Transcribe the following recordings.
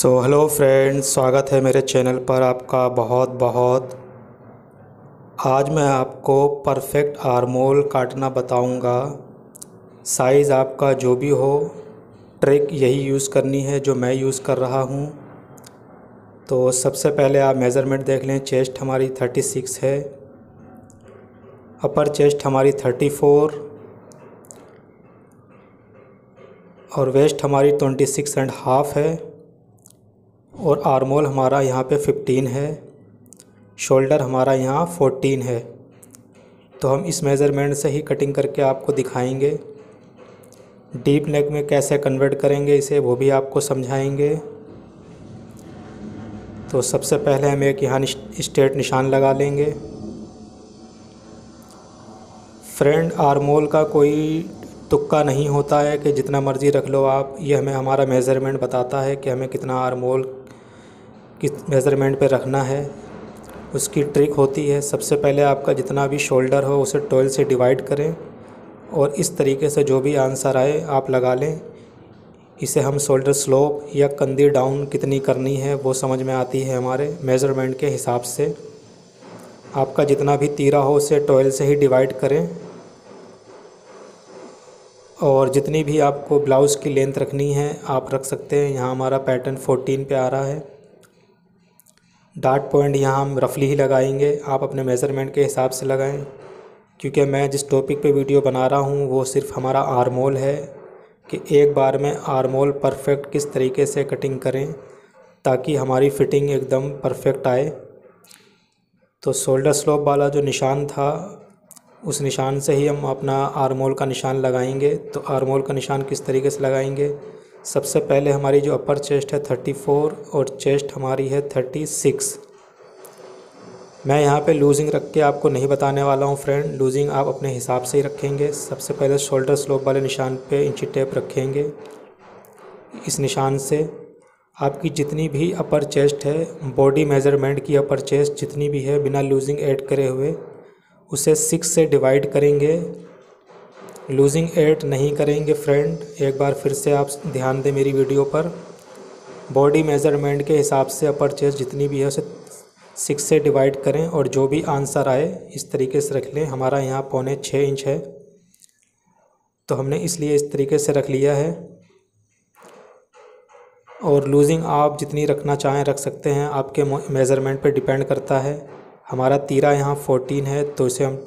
Hello friends, स्वागत है मेरे चैनल पर आपका बहुत बहुत। आज मैं आपको परफेक्ट आर्मोल काटना बताऊंगा। साइज़ आपका जो भी हो, ट्रिक यही यूज़ करनी है जो मैं यूज़ कर रहा हूं। तो सबसे पहले आप मेज़रमेंट देख लें। चेस्ट हमारी 36 है, अपर चेस्ट हमारी 34 और वेस्ट हमारी 26.5 है और आर्मोल हमारा यहाँ पे 15 है, शोल्डर हमारा यहाँ 14 है। तो हम इस मेज़रमेंट से ही कटिंग करके आपको दिखाएंगे। डीप नेक में कैसे कन्वर्ट करेंगे इसे वो भी आपको समझाएंगे। तो सबसे पहले हम एक यहाँ स्ट्रेट निशान लगा लेंगे। फ्रेंड, आर्मोल का कोई तुक्का नहीं होता है कि जितना मर्ज़ी रख लो आप। ये हमें हमारा मेज़रमेंट बताता है कि हमें कितना आर्मोल किस मेज़रमेंट पे रखना है। उसकी ट्रिक होती है, सबसे पहले आपका जितना भी शोल्डर हो उसे 12 से डिवाइड करें और इस तरीके से जो भी आंसर आए आप लगा लें। इसे हम शोल्डर स्लोप या कंधी डाउन कितनी करनी है वो समझ में आती है हमारे मेज़रमेंट के हिसाब से। आपका जितना भी तीरा हो उसे 12 से ही डिवाइड करें और जितनी भी आपको ब्लाउज़ की लेंथ रखनी है आप रख सकते हैं। यहाँ हमारा पैटर्न 14 पे आ रहा है। डार्ट पॉइंट यहाँ हम रफली ही लगाएंगे, आप अपने मेज़रमेंट के हिसाब से लगाएं। क्योंकि मैं जिस टॉपिक पे वीडियो बना रहा हूँ वो सिर्फ हमारा आर्मोल है कि एक बार में आर्मोल परफेक्ट किस तरीके से कटिंग करें ताकि हमारी फ़िटिंग एकदम परफेक्ट आए। तो शोल्डर स्लोप वाला जो निशान था उस निशान से ही हम अपना आर्मोल का निशान लगाएंगे। तो आर्मोल का निशान किस तरीके से लगाएंगे, सबसे पहले हमारी जो अपर चेस्ट है 34 और चेस्ट हमारी है 36। मैं यहाँ पे लूजिंग रख के आपको नहीं बताने वाला हूँ फ्रेंड, लूजिंग आप अपने हिसाब से ही रखेंगे। सबसे पहले शोल्डर स्लोप वाले निशान पे इंची टेप रखेंगे। इस निशान से आपकी जितनी भी अपर चेस्ट है, बॉडी मेज़रमेंट की अपर चेस्ट जितनी भी है बिना लूजिंग ऐड करे हुए उसे 6 से डिवाइड करेंगे। लूजिंग ऐड नहीं करेंगे फ्रेंड, एक बार फिर से आप ध्यान दें मेरी वीडियो पर। बॉडी मेज़रमेंट के हिसाब से अपर चेस्ट जितनी भी है उसे 6 से डिवाइड करें और जो भी आंसर आए इस तरीके से रख लें। हमारा यहाँ 6.25 इंच है तो हमने इसलिए इस तरीके से रख लिया है। और लूजिंग आप जितनी रखना चाहें रख सकते हैं, आपके मेज़रमेंट पे डिपेंड करता है। हमारा तीरा यहाँ 14 है तो इसे हम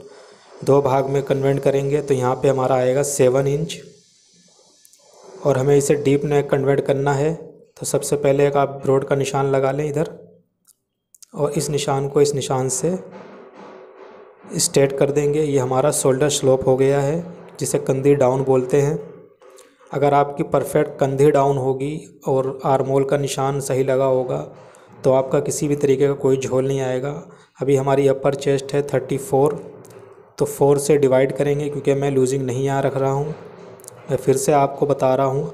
2 भाग में कन्वर्ट करेंगे। तो यहाँ पे हमारा आएगा 7 इंच और हमें इसे डीप नेक कन्वर्ट करना है। तो सबसे पहले एक आप ब्रॉड का निशान लगा लें इधर और इस निशान को इस निशान से स्ट्रेट कर देंगे। ये हमारा शोल्डर स्लोप हो गया है जिसे कंधी डाउन बोलते हैं। अगर आपकी परफेक्ट कंधी डाउन होगी और आर्मोल का निशान सही लगा होगा तो आपका किसी भी तरीके का कोई झोल नहीं आएगा। अभी हमारी अपर चेस्ट है 34 तो 4 से डिवाइड करेंगे क्योंकि मैं लूजिंग नहीं यहाँ रख रहा हूँ। मैं फिर से आपको बता रहा हूँ,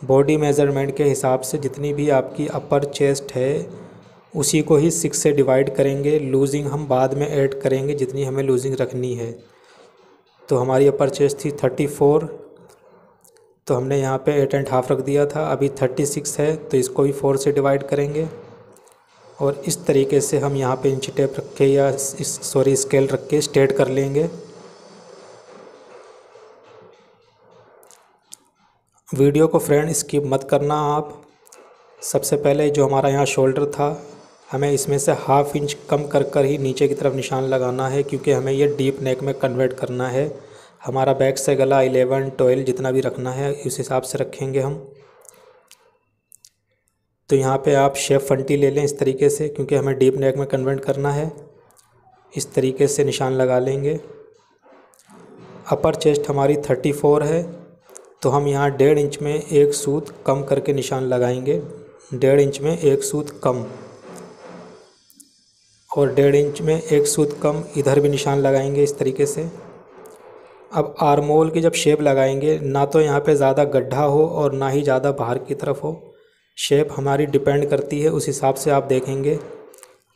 बॉडी मेज़रमेंट के हिसाब से जितनी भी आपकी अपर चेस्ट है उसी को ही 6 से डिवाइड करेंगे। लूजिंग हम बाद में ऐड करेंगे जितनी हमें लूजिंग रखनी है। तो हमारी अपर चेस्ट थी 34 तो हमने यहाँ पे 8.5 रख दिया था। अभी 36 है तो इसको भी 4 से डिवाइड करेंगे और इस तरीके से हम यहाँ पे इंची टेप रख के या स्केल रख के स्ट्रेट कर लेंगे। वीडियो को फ्रेंड स्किप मत करना आप। सबसे पहले जो हमारा यहाँ शोल्डर था हमें इसमें से ½ इंच कम कर ही नीचे की तरफ निशान लगाना है क्योंकि हमें ये डीप नेक में कन्वर्ट करना है। हमारा बैक से गला 11, 12 जितना भी रखना है उस हिसाब से रखेंगे हम। तो यहाँ पे आप शेप फंटी ले लें इस तरीके से क्योंकि हमें डीप नेक में कन्वर्ट करना है। इस तरीके से निशान लगा लेंगे। अपर चेस्ट हमारी 34 है तो हम यहाँ 1.5 इंच में एक सूत कम करके निशान लगाएंगे। 1.5 इंच में एक सूत कम और 1.5 इंच में एक सूत कम इधर भी निशान लगाएंगे इस तरीके से। अब आर्मोल की जब शेप लगाएंगे ना तो यहाँ पे ज़्यादा गड्ढा हो और ना ही ज़्यादा बाहर की तरफ हो। शेप हमारी डिपेंड करती है, उस हिसाब से आप देखेंगे।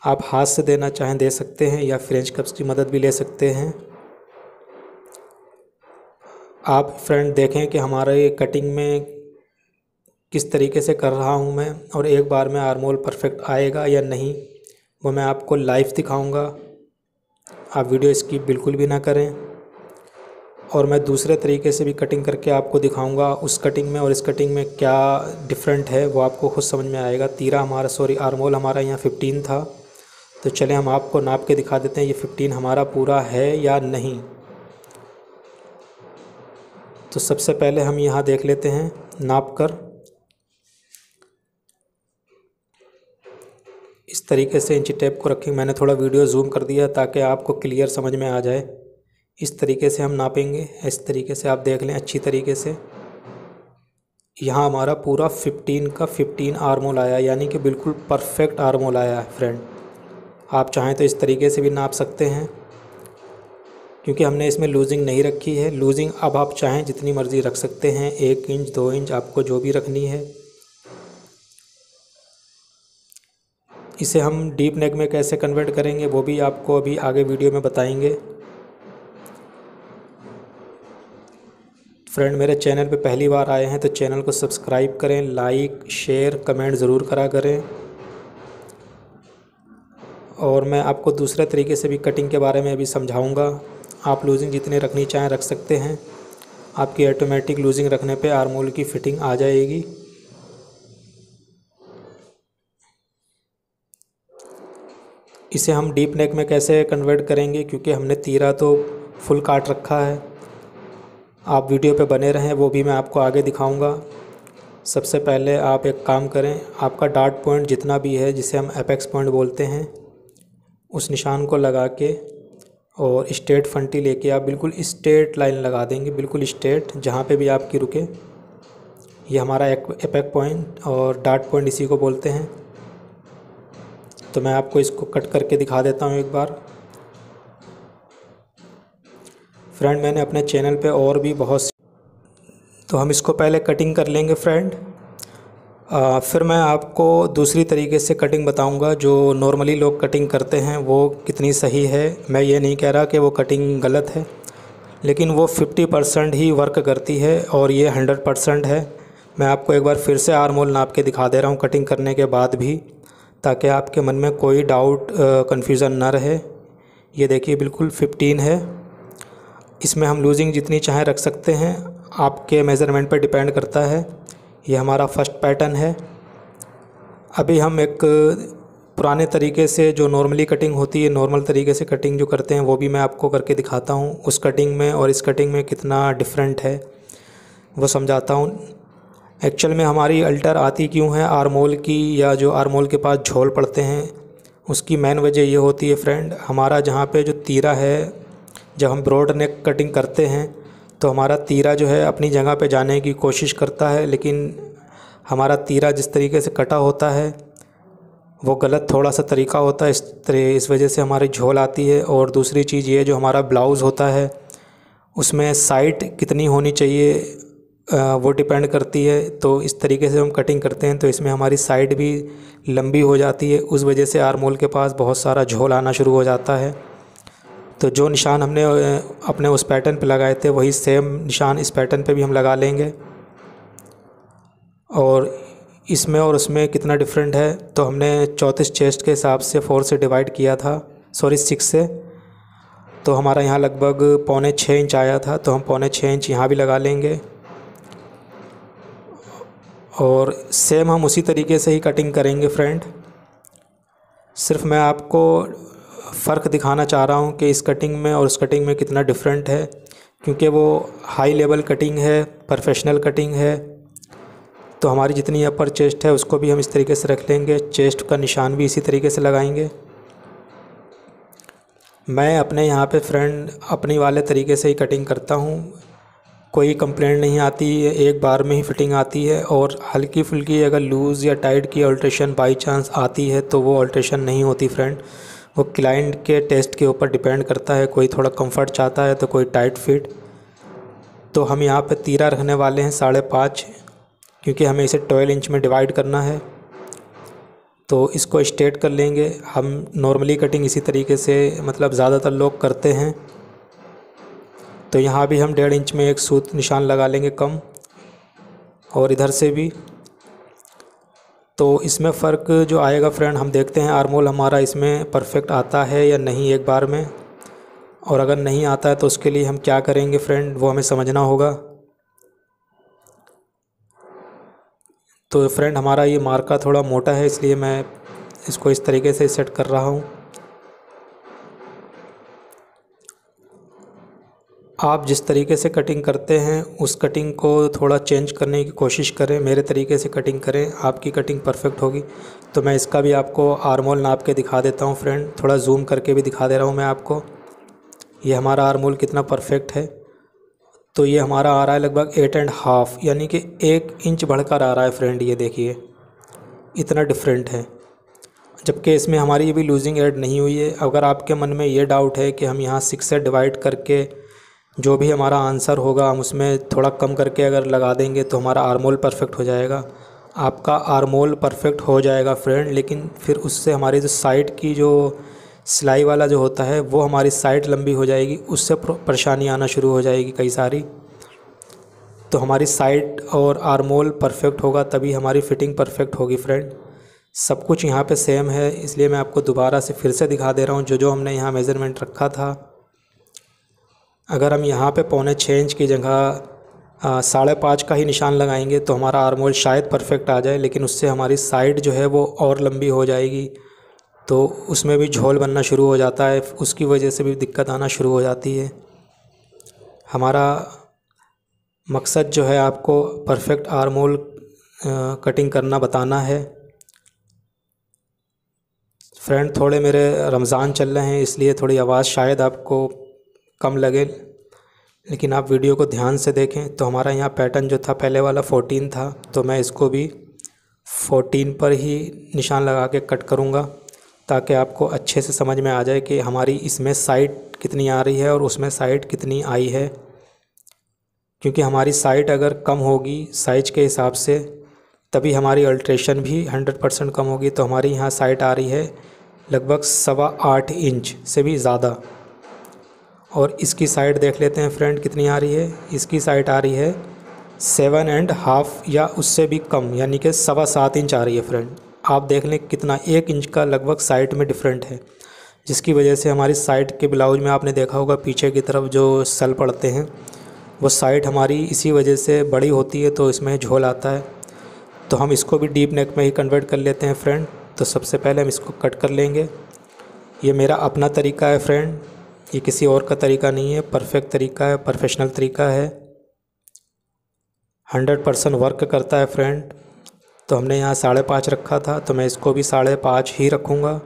आप हाथ से देना चाहें दे सकते हैं या फ्रेंच कप्स की मदद भी ले सकते हैं। आप फ्रेंड देखें कि हमारे कटिंग में किस तरीके से कर रहा हूँ मैं, और एक बार में आर्म होल परफेक्ट आएगा या नहीं वो मैं आपको लाइव दिखाऊंगा। आप वीडियो स्किप बिल्कुल भी ना करें। और मैं दूसरे तरीके से भी कटिंग करके आपको दिखाऊंगा, उस कटिंग में और इस कटिंग में क्या डिफरेंट है वो आपको खुद समझ में आएगा। तीरा हमारा आर्म होल हमारा यहाँ 15 था, तो चले हम आपको नाप के दिखा देते हैं ये 15 हमारा पूरा है या नहीं। तो सबसे पहले हम यहाँ देख लेते हैं नाप कर। इस तरीके से इंची टेप को रखेंगे। मैंने थोड़ा वीडियो जूम कर दिया ताकि आपको क्लियर समझ में आ जाए। इस तरीके से हम नापेंगे, इस तरीके से आप देख लें अच्छी तरीके से। यहाँ हमारा पूरा 15 का 15 आर्म होल आया, यानी कि बिल्कुल परफेक्ट आर्म होल आया है फ्रेंड। आप चाहें तो इस तरीके से भी नाप सकते हैं, क्योंकि हमने इसमें लूजिंग नहीं रखी है। लूजिंग अब आप चाहें जितनी मर्ज़ी रख सकते हैं, 1 इंच 2 इंच आपको जो भी रखनी है। इसे हम डीप नेक में कैसे कन्वर्ट करेंगे वो भी आपको अभी आगे वीडियो में बताएंगे। फ्रेंड मेरे चैनल पे पहली बार आए हैं तो चैनल को सब्सक्राइब करें, लाइक शेयर कमेंट ज़रूर करा करें। और मैं आपको दूसरे तरीके से भी कटिंग के बारे में अभी समझाऊंगा। आप लूजिंग जितने रखनी चाहें रख सकते हैं। आपकी ऑटोमेटिक लूजिंग रखने पे आर्म होल की फ़िटिंग आ जाएगी। इसे हम डीप नेक में कैसे कन्वर्ट करेंगे, क्योंकि हमने तीरा तो फुल काट रखा है। आप वीडियो पे बने रहें, वो भी मैं आपको आगे दिखाऊंगा। सबसे पहले आप एक काम करें, आपका डार्ट पॉइंट जितना भी है जिसे हम एपेक्स पॉइंट बोलते हैं, उस निशान को लगा के और स्ट्रेट फंटी लेके आप बिल्कुल स्ट्रेट लाइन लगा देंगे, बिल्कुल स्ट्रेट जहाँ पे भी आपकी रुके। ये हमारा एपेक पॉइंट और डार्ट पॉइंट इसी को बोलते हैं। तो मैं आपको इसको कट करके दिखा देता हूँ एक बार। फ्रेंड मैंने अपने चैनल पे और भी बहुत तो हम इसको पहले कटिंग कर लेंगे फ्रेंड। फिर मैं आपको दूसरी तरीके से कटिंग बताऊंगा जो नॉर्मली लोग कटिंग करते हैं वो कितनी सही है। मैं ये नहीं कह रहा कि वो कटिंग गलत है, लेकिन वो 50% ही वर्क करती है और ये 100% है। मैं आपको एक बार फिर से आर्म होल नाप के दिखा दे रहा हूँ कटिंग करने के बाद भी, ताकि आपके मन में कोई डाउट कन्फ्यूज़न ना रहे। ये देखिए बिल्कुल 15 है। इसमें हम लूजिंग जितनी चाहें रख सकते हैं, आपके मेज़रमेंट पर डिपेंड करता है। ये हमारा फर्स्ट पैटर्न है। अभी हम एक पुराने तरीके से जो नॉर्मली कटिंग होती है, नॉर्मल तरीके से कटिंग जो करते हैं वो भी मैं आपको करके दिखाता हूँ। उस कटिंग में और इस कटिंग में कितना डिफरेंट है वो समझाता हूँ। एक्चुअल में हमारी अल्टर आती क्यों है आर्म होल की, या जो आर्म होल के पास झोल पड़ते हैं, उसकी मेन वजह ये होती है फ्रेंड, हमारा जहाँ पे जो तीरा है, जब हम ब्रॉड नेक कटिंग करते हैं तो हमारा तीरा जो है अपनी जगह पे जाने की कोशिश करता है, लेकिन हमारा तीरा जिस तरीके से कटा होता है वो गलत थोड़ा सा तरीका होता है। इस वजह से हमारी झोल आती है। और दूसरी चीज़ ये, जो हमारा ब्लाउज़ होता है उसमें साइड कितनी होनी चाहिए वो डिपेंड करती है। तो इस तरीके से हम कटिंग करते हैं तो इसमें हमारी साइड भी लंबी हो जाती है, उस वजह से आर्म होल के पास बहुत सारा झोल आना शुरू हो जाता है। तो जो निशान हमने अपने उस पैटर्न पे लगाए थे वही सेम निशान इस पैटर्न पे भी हम लगा लेंगे। और इसमें और उसमें कितना डिफरेंट है, तो हमने 34 चेस्ट के हिसाब से 4 से डिवाइड किया था, 6 से। तो हमारा यहाँ लगभग 5.25 इंच आया था, तो हम 5.25 इंच यहाँ भी लगा लेंगे। और सेम हम उसी तरीके से ही कटिंग करेंगे फ्रेंड। सिर्फ मैं आपको फ़र्क दिखाना चाह रहा हूँ कि इस कटिंग में और उस कटिंग में कितना डिफरेंट है, क्योंकि वो हाई लेवल कटिंग है, प्रोफेशनल कटिंग है। तो हमारी जितनी अपर चेस्ट है उसको भी हम इस तरीके से रख लेंगे, चेस्ट का निशान भी इसी तरीके से लगाएंगे। मैं अपने यहाँ पे फ्रेंड अपनी वाले तरीके से ही कटिंग करता हूँ, कोई कंप्लेंट नहीं आती है, एक बार में ही फिटिंग आती है। और हल्की फुल्की अगर लूज़ या टाइट की अल्ट्रेशन बाई चांस आती है तो वो अल्ट्रेशन नहीं होती फ्रेंड, वो क्लाइंट के टेस्ट के ऊपर डिपेंड करता है। कोई थोड़ा कंफर्ट चाहता है तो कोई टाइट फिट। तो हम यहाँ पे तीरा रखने वाले हैं 5.5, क्योंकि हमें इसे 12 इंच में डिवाइड करना है। तो इसको स्ट्रेट कर लेंगे। हम नॉर्मली कटिंग इसी तरीके से मतलब ज़्यादातर लोग करते हैं। तो यहाँ भी हम 1.5 इंच में एक सूत निशान लगा लेंगे कम, और इधर से भी तो इसमें फ़र्क जो आएगा फ्रेंड, हम देखते हैं आर्म होल हमारा इसमें परफेक्ट आता है या नहीं एक बार में, और अगर नहीं आता है तो उसके लिए हम क्या करेंगे फ्रेंड, वो हमें समझना होगा। तो फ्रेंड हमारा ये मार्का थोड़ा मोटा है, इसलिए मैं इसको इस तरीके से सेट कर रहा हूँ। आप जिस तरीके से कटिंग करते हैं उस कटिंग को थोड़ा चेंज करने की कोशिश करें, मेरे तरीके से कटिंग करें, आपकी कटिंग परफेक्ट होगी। तो मैं इसका भी आपको आर्म होल नाप के दिखा देता हूँ फ्रेंड, थोड़ा जूम करके भी दिखा दे रहा हूँ मैं आपको। ये हमारा आर्म होल कितना परफेक्ट है। तो ये हमारा आ रहा है लगभग 8.5, यानी कि 1 इंच बढ़कर आ रहा है फ्रेंड। ये देखिए इतना डिफरेंट है, जबकि इसमें हमारी ये भी लूजिंग ऐड नहीं हुई है। अगर आपके मन में ये डाउट है कि हम यहाँ 6 से डिवाइड करके जो भी हमारा आंसर होगा हम उसमें थोड़ा कम करके अगर लगा देंगे तो हमारा आर्म होल परफेक्ट हो जाएगा, आपका आर्म होल परफेक्ट हो जाएगा फ्रेंड। लेकिन फिर उससे हमारी जो साइड की जो सिलाई वाला जो होता है वो हमारी साइड लंबी हो जाएगी, उससे परेशानी आना शुरू हो जाएगी कई सारी। तो हमारी साइड और आर्म होल परफेक्ट होगा तभी हमारी फ़िटिंग परफेक्ट होगी फ्रेंड। सब कुछ यहाँ पे सेम है, इसलिए मैं आपको दोबारा से फिर से दिखा दे रहा हूँ जो हमने यहाँ मेज़रमेंट रखा था। अगर हम यहाँ पे 5.25 इंच की जगह 5.5 का ही निशान लगाएंगे तो हमारा आर्म होल शायद परफेक्ट आ जाए, लेकिन उससे हमारी साइड जो है वो और लंबी हो जाएगी, तो उसमें भी झोल बनना शुरू हो जाता है, उसकी वजह से भी दिक्कत आना शुरू हो जाती है। हमारा मकसद जो है आपको परफेक्ट आर्म होल कटिंग करना बताना है फ्रेंड। थोड़े मेरे रमज़ान चल रहे हैं इसलिए थोड़ी आवाज़ शायद आपको कम लगे, लेकिन आप वीडियो को ध्यान से देखें। तो हमारा यहाँ पैटर्न जो था पहले वाला 14 था, तो मैं इसको भी 14 पर ही निशान लगा के कट करूँगा, ताकि आपको अच्छे से समझ में आ जाए कि हमारी इसमें साइड कितनी आ रही है और उसमें साइड कितनी आई है। क्योंकि हमारी साइड अगर कम होगी साइज के हिसाब से तभी हमारी अल्ट्रेशन भी 100% कम होगी। तो हमारी यहाँ साइड आ रही है लगभग 8.25 इंच से भी ज़्यादा, और इसकी साइड देख लेते हैं फ्रेंड कितनी आ रही है। इसकी साइड आ रही है 7.5 या उससे भी कम, यानी कि 7.25 इंच आ रही है फ्रेंड। आप देख लें कितना 1 इंच का लगभग साइड में डिफरेंट है, जिसकी वजह से हमारी साइड के ब्लाउज में आपने देखा होगा पीछे की तरफ जो सल पड़ते हैं वो साइड हमारी इसी वजह से बड़ी होती है, तो इसमें झोल आता है। तो हम इसको भी डीप नेक में ही कन्वर्ट कर लेते हैं फ्रेंड। तो सबसे पहले हम इसको कट कर लेंगे। ये मेरा अपना तरीका है फ्रेंड, ये किसी और का तरीका नहीं है, परफेक्ट तरीका है, प्रोफेशनल तरीका है, 100% वर्क करता है फ्रेंड। तो हमने यहाँ 5.5 रखा था, तो मैं इसको भी 5.5 ही रखूँगा।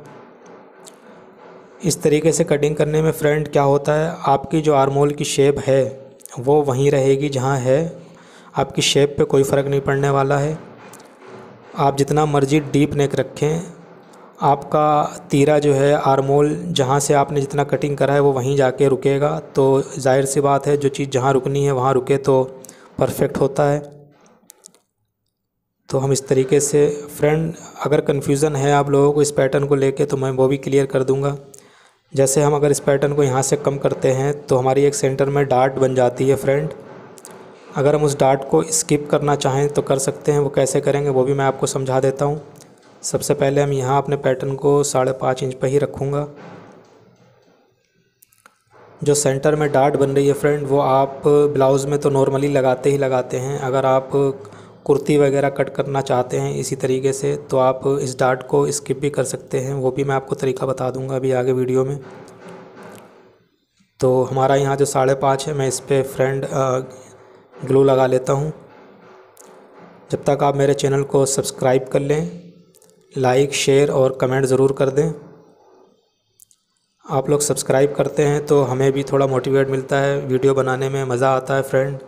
इस तरीके से कटिंग करने में फ्रेंड क्या होता है, आपकी जो आर्म होल की शेप है वो वहीं रहेगी जहाँ है, आपकी शेप पे कोई फ़र्क नहीं पड़ने वाला है। आप जितना मर्ज़ी डीप नेक रखें, आपका तीरा जो है आर्म होल जहाँ से आपने जितना कटिंग करा है वो वहीं जाके रुकेगा। तो जाहिर सी बात है जो चीज़ जहाँ रुकनी है वहाँ रुके तो परफेक्ट होता है। तो हम इस तरीके से फ्रेंड, अगर कन्फ्यूज़न है आप लोगों को इस पैटर्न को लेके तो मैं वो भी क्लियर कर दूँगा। जैसे हम अगर इस पैटर्न को यहाँ से कम करते हैं तो हमारी एक सेंटर में डार्ट बन जाती है फ्रेंड। अगर हम उस डार्ट को स्किप करना चाहें तो कर सकते हैं, वो कैसे करेंगे वो भी मैं आपको समझा देता हूँ। सबसे पहले हम यहाँ अपने पैटर्न को 5.5 इंच पर ही रखूँगा। जो सेंटर में डार्ट बन रही है फ्रेंड वो आप ब्लाउज़ में तो नॉर्मली लगाते ही लगाते हैं। अगर आप कुर्ती वगैरह कट करना चाहते हैं इसी तरीके से तो आप इस डार्ट को स्किप भी कर सकते हैं, वो भी मैं आपको तरीका बता दूंगा अभी आगे वीडियो में। तो हमारा यहाँ जो 5.5 है मैं इस पर फ्रेंड ग्लू लगा लेता हूँ। जब तक आप मेरे चैनल को सब्सक्राइब कर लें, लाइक शेयर और कमेंट ज़रूर कर दें। आप लोग सब्सक्राइब करते हैं तो हमें भी थोड़ा मोटिवेट मिलता है, वीडियो बनाने में मज़ा आता है फ्रेंड।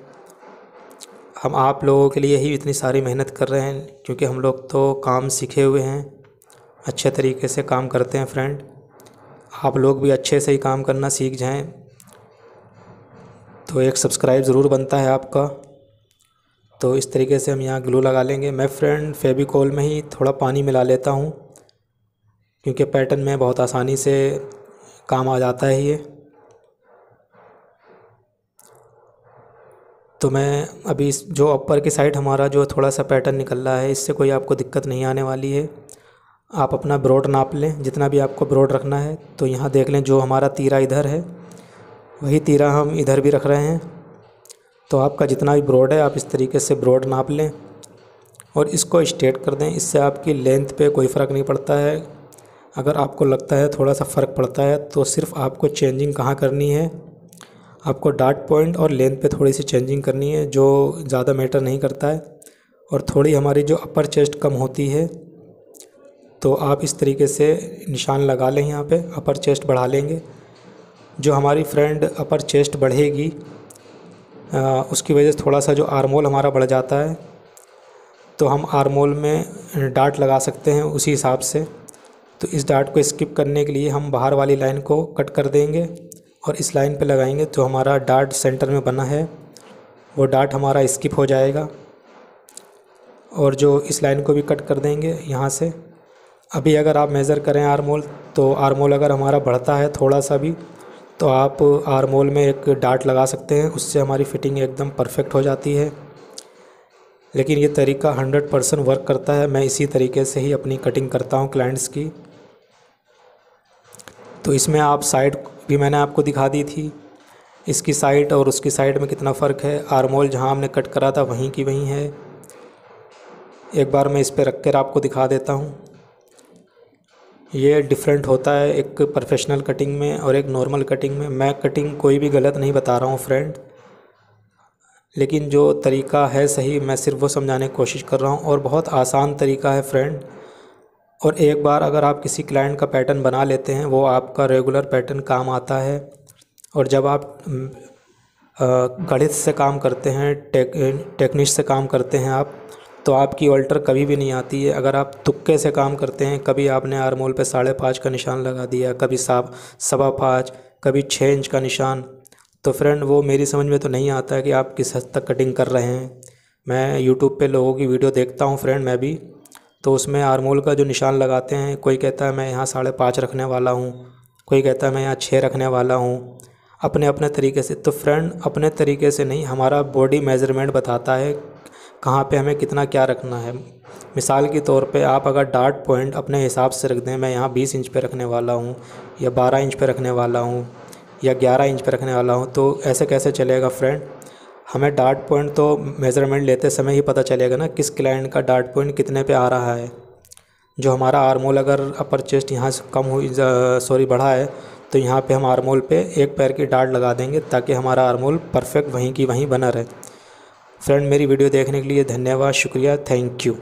हम आप लोगों के लिए ही इतनी सारी मेहनत कर रहे हैं, क्योंकि हम लोग तो काम सीखे हुए हैं, अच्छे तरीके से काम करते हैं फ्रेंड। आप लोग भी अच्छे से ही काम करना सीख जाएं तो एक सब्सक्राइब ज़रूर बनता है आपका। तो इस तरीके से हम यहाँ ग्लू लगा लेंगे। मैं फ्रेंड फेविकोल में ही थोड़ा पानी मिला लेता हूँ, क्योंकि पैटर्न में बहुत आसानी से काम आ जाता है ये। तो मैं अभी जो अपर की साइड हमारा जो थोड़ा सा पैटर्न निकल रहा है, इससे कोई आपको दिक्कत नहीं आने वाली है। आप अपना ब्रॉड नाप लें, जितना भी आपको ब्रॉड रखना है। तो यहाँ देख लें, जो हमारा तीरा इधर है वही तीरा हम इधर भी रख रहे हैं। तो आपका जितना भी ब्रॉड है, आप इस तरीके से ब्रॉड नाप लें और इसको स्ट्रेट कर दें। इससे आपकी लेंथ पे कोई फ़र्क नहीं पड़ता है। अगर आपको लगता है थोड़ा सा फ़र्क पड़ता है, तो सिर्फ आपको चेंजिंग कहाँ करनी है, आपको डार्ट पॉइंट और लेंथ पे थोड़ी सी चेंजिंग करनी है, जो ज़्यादा मैटर नहीं करता है। और थोड़ी हमारी जो अपर चेस्ट कम होती है, तो आप इस तरीके से निशान लगा लें। यहाँ पे अपर चेस्ट बढ़ा लेंगे। जो हमारी फ्रेंड अपर चेस्ट बढ़ेगी, उसकी वजह से थोड़ा सा जो आर्मोल हमारा बढ़ जाता है, तो हम आर्मोल में डार्ट लगा सकते हैं उसी हिसाब से। तो इस डार्ट को स्किप करने के लिए हम बाहर वाली लाइन को कट कर देंगे और इस लाइन पे लगाएंगे। तो हमारा डार्ट सेंटर में बना है, वो डार्ट हमारा स्किप हो जाएगा। और जो इस लाइन को भी कट कर देंगे यहाँ से। अभी अगर आप मेज़र करें आर्मोल, तो आर्मोल अगर हमारा बढ़ता है थोड़ा सा भी, तो आप आर्मोल में एक डार्ट लगा सकते हैं। उससे हमारी फ़िटिंग एकदम परफेक्ट हो जाती है। लेकिन ये तरीका 100% वर्क करता है। मैं इसी तरीके से ही अपनी कटिंग करता हूँ क्लाइंट्स की। तो इसमें आप साइड भी मैंने आपको दिखा दी थी, इसकी साइड और उसकी साइड में कितना फ़र्क है। आर्मोल जहाँ हमने कट करा था वहीं की वहीं है। एक बार मैं इस पर रख कर आपको दिखा देता हूँ। ये डिफरेंट होता है एक प्रोफेशनल कटिंग में और एक नॉर्मल कटिंग में। मैं कटिंग कोई भी गलत नहीं बता रहा हूँ फ्रेंड, लेकिन जो तरीका है सही, मैं सिर्फ वो समझाने की कोशिश कर रहा हूँ। और बहुत आसान तरीका है फ्रेंड। और एक बार अगर आप किसी क्लाइंट का पैटर्न बना लेते हैं, वो आपका रेगुलर पैटर्न काम आता है। और जब आप गणित से काम करते हैं, टेक्निक से काम करते हैं आप, तो आपकी अल्टर कभी भी नहीं आती है। अगर आप तुक्के से काम करते हैं, कभी आपने आर्मोल पे 5.5 का निशान लगा दिया, कभी 5.25, कभी 6 इंच का निशान, तो फ्रेंड वो मेरी समझ में तो नहीं आता है कि आप किस हद तक कटिंग कर रहे हैं। मैं यूट्यूब पे लोगों की वीडियो देखता हूँ फ्रेंड, मैं भी, तो उसमें आर्मोल का जो निशान लगाते हैं, कोई कहता है मैं यहाँ 5.5 रखने वाला हूँ, कोई कहता है मैं यहाँ 6 रखने वाला हूँ, अपने अपने तरीके से। तो फ्रेंड अपने तरीके से नहीं, हमारा बॉडी मेज़रमेंट बताता है कहाँ पे हमें कितना क्या रखना है। मिसाल के तौर पे आप अगर डार्ट पॉइंट अपने हिसाब से रख दें, मैं यहाँ 20 इंच पे रखने वाला हूँ, या 12 इंच पे रखने वाला हूँ, या 11 इंच पे रखने वाला हूँ, तो ऐसे कैसे चलेगा फ्रेंड। हमें डार्ट पॉइंट तो मेज़रमेंट लेते समय ही पता चलेगा ना, किस क्लाइंट का डार्ट पॉइंट कितने पे आ रहा है। जो हमारा आर्मोल अगर अपर चेस्ट यहाँ से कम हुई, बढ़ा है, तो यहाँ पे हम आर्मोल पे एक पैर की डार्ट लगा देंगे, ताकि हमारा आर्मोल परफेक्ट वहीं की वहीं बना रहे। फ्रेंड मेरी वीडियो देखने के लिए धन्यवाद, शुक्रिया, थैंक यू।